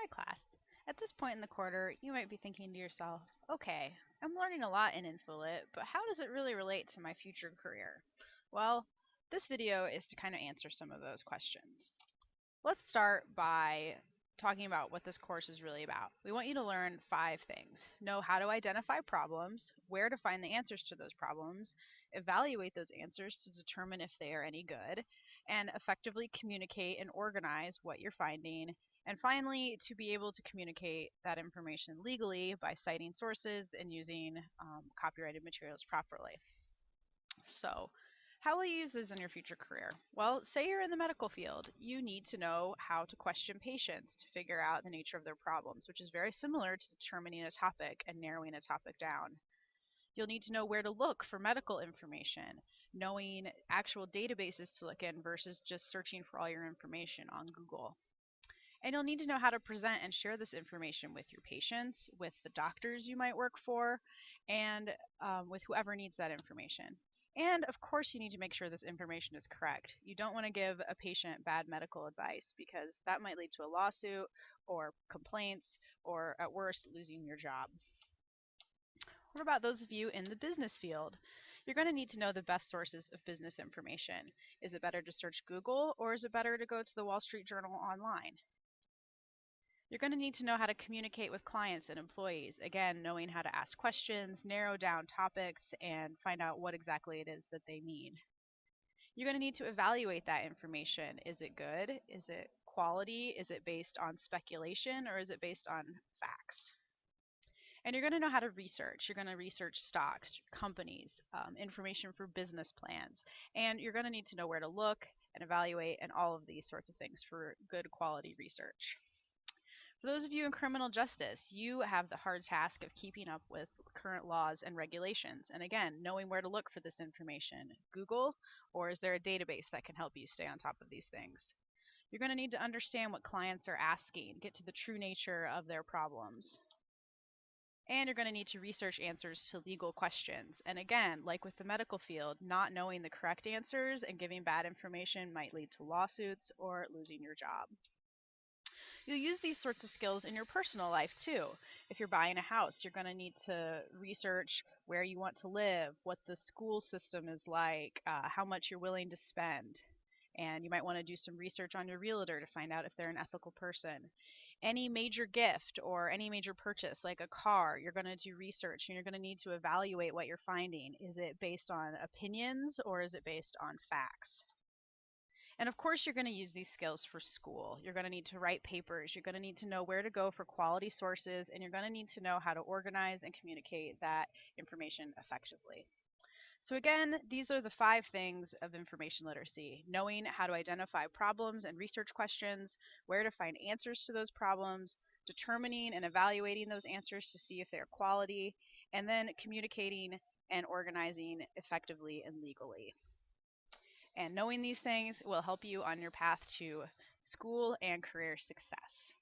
Hi class. At this point in the quarter, you might be thinking to yourself, okay, I'm learning a lot in InfoLit, but how does it really relate to my future career? Well, this video is to kind of answer some of those questions. Let's start by talking about what this course is really about. We want you to learn 5 things. Know how to identify problems, where to find the answers to those problems, evaluate those answers to determine if they are any good, and effectively communicate and organize what you're finding. And finally, to be able to communicate that information legally by citing sources and using copyrighted materials properly. So, how will you use this in your future career? Well, say you're in the medical field. You need to know how to question patients to figure out the nature of their problems, which is very similar to determining a topic and narrowing a topic down. You'll need to know where to look for medical information, knowing actual databases to look in versus just searching for all your information on Google. And you'll need to know how to present and share this information with your patients, with the doctors you might work for, and with whoever needs that information. And of course, you need to make sure this information is correct. You don't want to give a patient bad medical advice because that might lead to a lawsuit or complaints or, at worst, losing your job. What about those of you in the business field? You're going to need to know the best sources of business information. Is it better to search Google or is it better to go to the Wall Street Journal online? You're going to need to know how to communicate with clients and employees. Again, knowing how to ask questions, narrow down topics, and find out what exactly it is that they need. You're going to need to evaluate that information. Is it good? Is it quality? Is it based on speculation or is it based on facts? And you're going to know how to research. You're going to research stocks, companies, information for business plans, and you're going to need to know where to look and evaluate and all of these sorts of things for good quality research. For those of you in criminal justice, you have the hard task of keeping up with current laws and regulations. And again, knowing where to look for this information. Google, or is there a database that can help you stay on top of these things? You're going to need to understand what clients are asking, get to the true nature of their problems. And you're going to need to research answers to legal questions. And again, like with the medical field, not knowing the correct answers and giving bad information might lead to lawsuits or losing your job. You'll use these sorts of skills in your personal life too. If you're buying a house, you're going to need to research where you want to live, what the school system is like, how much you're willing to spend. And you might want to do some research on your realtor to find out if they're an ethical person. Any major gift or any major purchase, like a car, you're going to do research and you're going to need to evaluate what you're finding. Is it based on opinions or is it based on facts? And of course, you're going to use these skills for school. You're going to need to write papers. You're going to need to know where to go for quality sources, and you're going to need to know how to organize and communicate that information effectively. So again, these are the 5 things of information literacy: knowing how to identify problems and research questions, where to find answers to those problems, determining and evaluating those answers to see if they're quality, and then communicating and organizing effectively and legally. And knowing these things will help you on your path to school and career success.